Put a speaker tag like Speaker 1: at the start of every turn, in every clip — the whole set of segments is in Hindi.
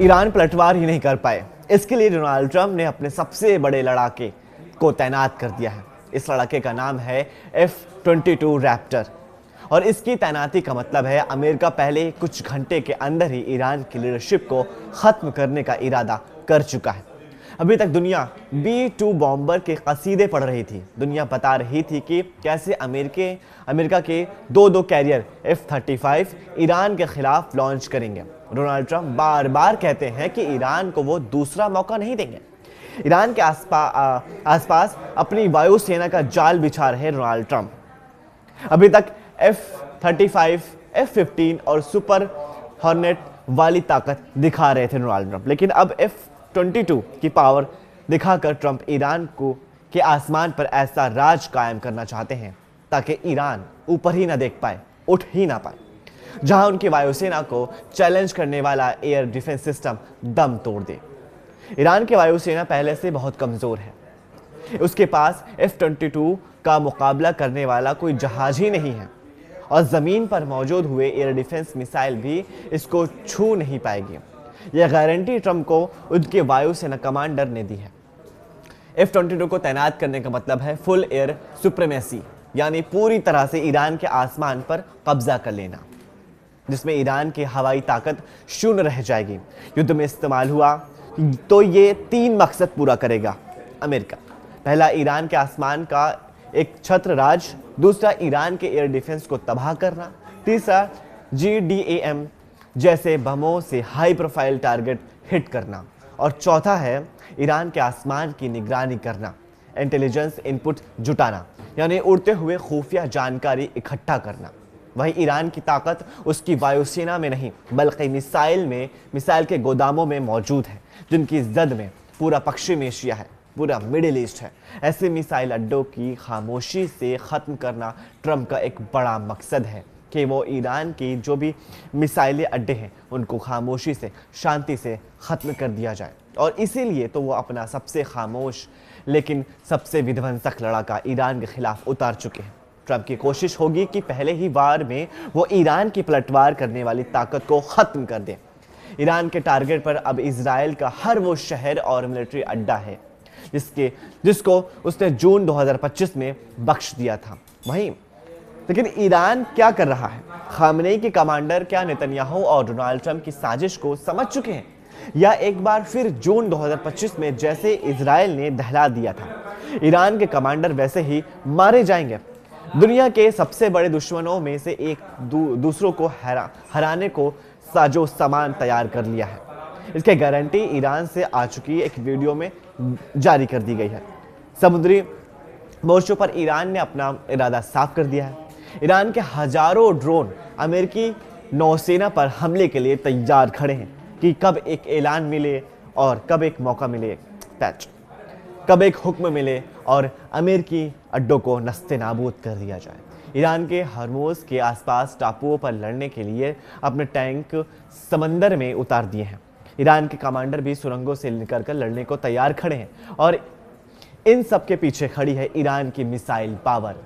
Speaker 1: ईरान पलटवार ही नहीं कर पाए। इसके लिए डोनाल्ड ट्रंप ने अपने सबसे बड़े लड़ाके को तैनात कर दिया है। इस लड़ाके का नाम है F-22 रैप्टर और इसकी तैनाती का मतलब है अमेरिका पहले कुछ घंटे के अंदर ही ईरान की लीडरशिप को खत्म करने का इरादा कर चुका है। अभी तक दुनिया B-2 बॉम्बर के कसीदे पढ़ रही थी। दुनिया बता रही थी कि कैसे अमेरिका के दो कैरियर F-35 ईरान के खिलाफ लॉन्च करेंगे। डोनाल्ड ट्रंप बार बार कहते हैं कि ईरान को वो दूसरा मौका नहीं देंगे। ईरान के आसपास अपनी वायुसेना का जाल बिछा रहे डोनाल्ड ट्रंप। अभी तक F-35, F-15 और सुपर हॉर्नेट वाली ताकत दिखा रहे थे डोनाल्ड ट्रंप, लेकिन अब F-22 की पावर दिखाकर ट्रंप ईरान के आसमान पर ऐसा राज कायम करना चाहते हैं ताकि ईरान ऊपर ही ना देख पाए, उठ ही ना पाए। जहां उनकी वायुसेना को चैलेंज करने वाला एयर डिफेंस सिस्टम दम तोड़ दे। ईरान की वायुसेना पहले से बहुत कमजोर है। उसके पास F-22 का मुकाबला करने वाला कोई जहाज ही नहीं है और जमीन पर मौजूद हुए एयर डिफेंस मिसाइल भी इसको छू नहीं पाएगी। यह गारंटी ट्रंप को उनके वायुसेना कमांडर ने दी है। F-22 को तैनात करने का मतलब है फुल एयर सुप्रीमेसी, यानी पूरी तरह से ईरान के आसमान पर कब्जा कर लेना, जिसमें ईरान की हवाई ताकत शून्य रह जाएगी। युद्ध में इस्तेमाल हुआ तो ये 3 मकसद पूरा करेगा अमेरिका। पहला, ईरान के आसमान का एक छत्र राज। दूसरा, ईरान के एयर डिफेंस को तबाह करना। तीसरा, GDAM जैसे बमों से हाई प्रोफाइल टारगेट हिट करना। और चौथा है ईरान के आसमान की निगरानी करना, इंटेलिजेंस इनपुट जुटाना, यानी उड़ते हुए खुफिया जानकारी इकट्ठा करना। वही ईरान की ताकत उसकी वायुसेना में नहीं बल्कि मिसाइल के गोदामों में मौजूद है, जिनकी जद में पूरा पश्चिमी एशिया है, पूरा मिडिल ईस्ट है। ऐसे मिसाइल अड्डों की खामोशी से ख़त्म करना ट्रंप का एक बड़ा मकसद है कि वो ईरान की जो भी मिसाइलें अड्डे हैं उनको खामोशी से, शांति से ख़त्म कर दिया जाए। और इसीलिए तो वो अपना सबसे खामोश लेकिन सबसे विध्वंसक लड़ाका ईरान के खिलाफ उतार चुके हैं। ट्रंप की कोशिश होगी कि पहले ही वार में वो ईरान की पलटवार करने वाली ताकत को ख़त्म कर दें। ईरान के टारगेट पर अब इजराइल का हर वो शहर और मिलिट्री अड्डा है जिसको उसने जून 2025 में बख्श दिया था। वहीं लेकिन ईरान क्या कर रहा है? खामनेई के कमांडर क्या नेतन्याहू और डोनाल्ड ट्रंप की साजिश को समझ चुके हैं, या एक बार फिर जून 2025 में जैसे इजराइल ने दहला दिया था, ईरान के कमांडर वैसे ही मारे जाएंगे? दुनिया के सबसे बड़े दुश्मनों में से एक दूसरों को हराने को साजो सामान तैयार कर लिया है। इसकी गारंटी ईरान से आ चुकी एक वीडियो में जारी कर दी गई है। समुद्री मोर्चों पर ईरान ने अपना इरादा साफ कर दिया है। ईरान के हजारों ड्रोन अमेरिकी नौसेना पर हमले के लिए तैयार खड़े हैं कि कब एक ऐलान मिले और कब एक मौका मिले, कब एक हुक्म मिले और अमेरिकी अड्डों को नस्ते नाबूद कर दिया जाए। ईरान के हरमुज के आसपास टापुओं पर लड़ने के लिए अपने टैंक समंदर में उतार दिए हैं। ईरान के कमांडर भी सुरंगों से निकलकर लड़ने को तैयार खड़े हैं और इन सब के पीछे खड़ी है ईरान की मिसाइल पावर,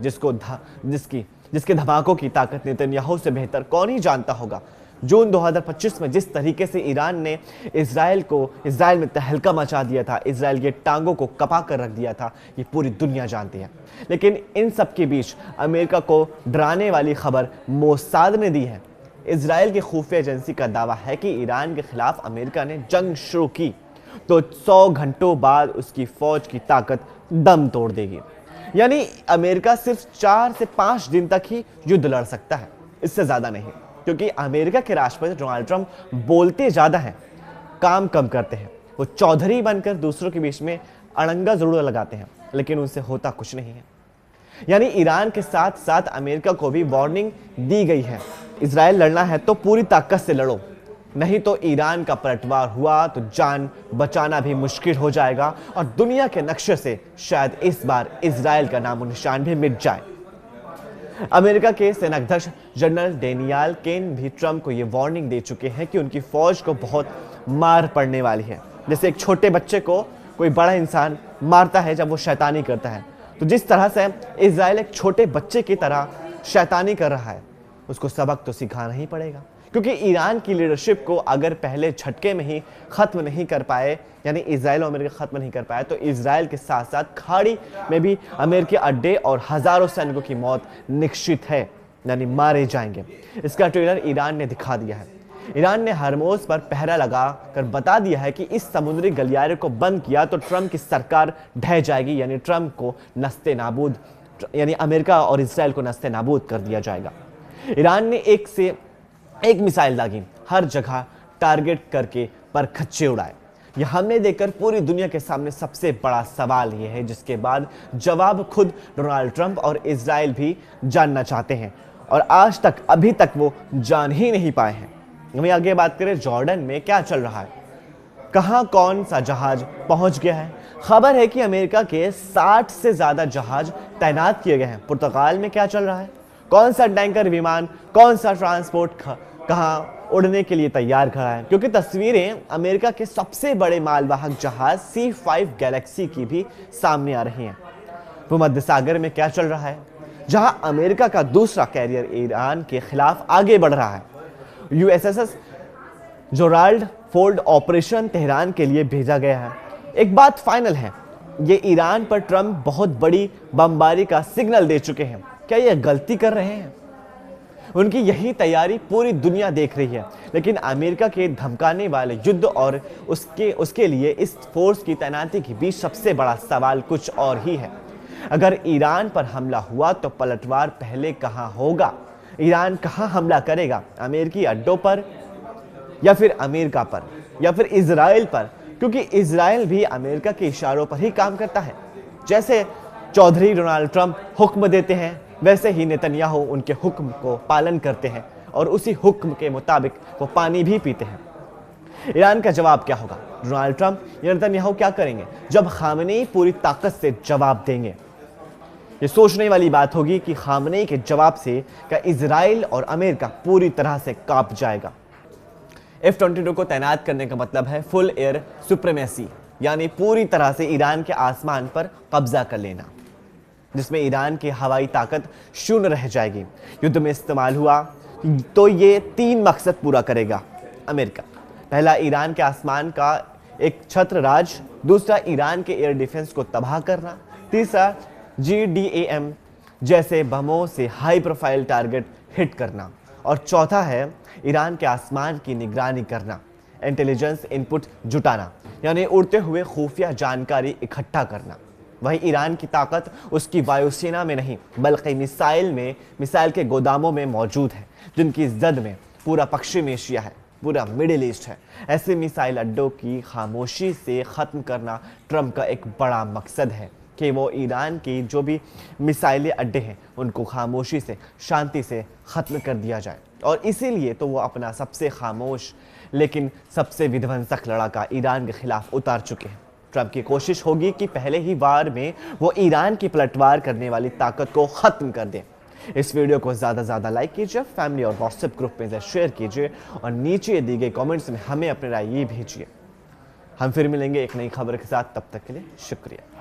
Speaker 1: जिसके धमाकों की ताकत नेतन्याहू से बेहतर कौन ही जानता होगा। जून 2025 में जिस तरीके से ईरान ने इजराइल में तहलका मचा दिया था, इजराइल के टांगों को कपा कर रख दिया था, ये पूरी दुनिया जानती है। लेकिन इन सब के बीच अमेरिका को डराने वाली खबर मोसाद ने दी है। इजराइल की खुफिया एजेंसी का दावा है कि ईरान के खिलाफ अमेरिका ने जंग शुरू की तो 100 घंटों बाद उसकी फौज की ताकत दम तोड़ देगी। यानी अमेरिका सिर्फ 4 से 5 दिन तक ही युद्ध लड़ सकता है, इससे ज्यादा नहीं, क्योंकि अमेरिका के राष्ट्रपति डोनाल्ड ट्रंप बोलते ज्यादा हैं, काम कम करते हैं। वो चौधरी बनकर दूसरों के बीच में अड़ंगा जरूर लगाते हैं, लेकिन उनसे होता कुछ नहीं है। यानी ईरान के साथ साथ अमेरिका को भी वार्निंग दी गई है, इजराइल लड़ना है तो पूरी ताकत से लड़ो, नहीं तो ईरान का पलटवार हुआ तो जान बचाना भी मुश्किल हो जाएगा और दुनिया के नक्शे से शायद इस बार इजराइल का नामो निशान भी मिट जाए। अमेरिका के सेनाध्यक्ष जनरल डेनियल केन भी ट्रंप को यह वार्निंग दे चुके हैं कि उनकी फौज को बहुत मार पड़ने वाली है। जैसे एक छोटे बच्चे को कोई बड़ा इंसान मारता है जब वो शैतानी करता है, तो जिस तरह से इजराइल एक छोटे बच्चे की तरह शैतानी कर रहा है, उसको सबक तो सिखाना ही पड़ेगा। क्योंकि ईरान की लीडरशिप को अगर पहले झटके में ही खत्म नहीं कर पाए, यानी इजराइल और अमेरिका खत्म नहीं कर पाए, तो इजराइल के साथ साथ खाड़ी में भी अमेरिकी अड्डे और हजारों सैनिकों की मौत निश्चित है, यानी मारे जाएंगे। इसका ट्रेलर ईरान ने दिखा दिया है। ईरान ने हरमोज पर पहरा लगा कर बता दिया है कि इस समुद्री गलियारे को बंद किया तो ट्रंप की सरकार ढह जाएगी, यानी ट्रंप को नस्ते नाबूद, यानी अमेरिका और इजराइल को नस्ते नाबूद कर दिया जाएगा। ईरान ने एक से एक मिसाइल दागी, हर जगह टारगेट करके पर खच्चे उड़ाए। यह हमने देखकर पूरी दुनिया के सामने सबसे बड़ा सवाल यह है, जिसके बाद जवाब खुद डोनाल्ड ट्रंप और इजराइल भी जानना चाहते हैं और आज तक अभी तक वो जान ही नहीं पाए हैं। वहीं आगे बात करें जॉर्डन में क्या चल रहा है, कहां कौन सा जहाज पहुंच गया है। खबर है कि अमेरिका के 60 से ज्यादा जहाज तैनात किए गए हैं। पुर्तगाल में क्या चल रहा है, कौन सा टैंकर विमान, कौन सा ट्रांसपोर्ट कहां उड़ने के लिए तैयार खड़ा है, क्योंकि तस्वीरें अमेरिका के सबसे बड़े मालवाहक जहाज C5 गैलेक्सी की भी सामने आ रही हैं। भूमध्य सागर में क्या चल रहा है, जहां अमेरिका का दूसरा कैरियर ईरान के खिलाफ आगे बढ़ रहा है। USS जोराल्ड फोर्ड ऑपरेशन तेहरान के लिए भेजा गया है। एक बात फाइनल है, ये ईरान पर ट्रंप बहुत बड़ी बमबारी का सिग्नल दे चुके हैं। क्या ये गलती कर रहे हैं? उनकी यही तैयारी पूरी दुनिया देख रही है, लेकिन अमेरिका के धमकाने वाले युद्ध और उसके लिए इस फोर्स की तैनाती के बीच सबसे बड़ा सवाल कुछ और ही है। अगर ईरान पर हमला हुआ तो पलटवार पहले कहां होगा? ईरान कहां हमला करेगा, अमेरिकी अड्डों पर या फिर अमेरिका पर या फिर इजराइल पर? क्योंकि इजराइल भी अमेरिका के इशारों पर ही काम करता है। जैसे चौधरी डोनाल्ड ट्रंप हुक्म देते हैं, वैसे ही नेतन्याहू उनके हुक्म को पालन करते हैं और उसी हुक्म के मुताबिक वो पानी भी पीते हैं। ईरान का जवाब क्या होगा? डोनाल्ड ट्रंप या नेतन्याहू क्या करेंगे जब खामनेई पूरी ताकत से जवाब देंगे? ये सोचने वाली बात होगी कि खामनेई के जवाब से क्या इजराइल और अमेरिका पूरी तरह से कांप जाएगा। F-22 को तैनात करने का मतलब है फुल एयर सुप्रीमेसी, यानी पूरी तरह से ईरान के आसमान पर कब्जा कर लेना, जिसमें ईरान की हवाई ताकत शून्य रह जाएगी। युद्ध में इस्तेमाल हुआ तो ये 3 मकसद पूरा करेगा अमेरिका। पहला, ईरान के आसमान का एक छत्र राज, दूसरा ईरान के एयर डिफेंस को तबाह करना, तीसरा GDAM जैसे बमों से हाई प्रोफाइल टारगेट हिट करना, और चौथा है ईरान के आसमान की निगरानी करना, इंटेलिजेंस इनपुट जुटाना, यानी उड़ते हुए खुफिया जानकारी इकट्ठा करना। वहीं ईरान की ताकत उसकी वायुसेना में नहीं बल्कि मिसाइल के गोदामों में मौजूद है, जिनकी जद में पूरा पश्चिम एशिया है, पूरा मिडिल ईस्ट है। ऐसे मिसाइल अड्डों की खामोशी से ख़त्म करना ट्रंप का एक बड़ा मकसद है कि वो ईरान की जो भी मिसाइलें अड्डे हैं उनको खामोशी से, शांति से ख़त्म कर दिया जाए। और इसीलिए तो वो अपना सबसे खामोश लेकिन सबसे विध्वंसक लड़ाका ईरान के खिलाफ उतार चुके हैं। ट्रंप की कोशिश होगी कि पहले ही वार में वो ईरान की पलटवार करने वाली ताकत को ख़त्म कर दें। इस वीडियो को ज़्यादा से ज़्यादा लाइक कीजिए, फैमिली और व्हाट्सएप ग्रुप में शेयर कीजिए और नीचे दिए गए कमेंट्स में हमें अपनी राय ये भेजिए। हम फिर मिलेंगे एक नई खबर के साथ, तब तक के लिए शुक्रिया।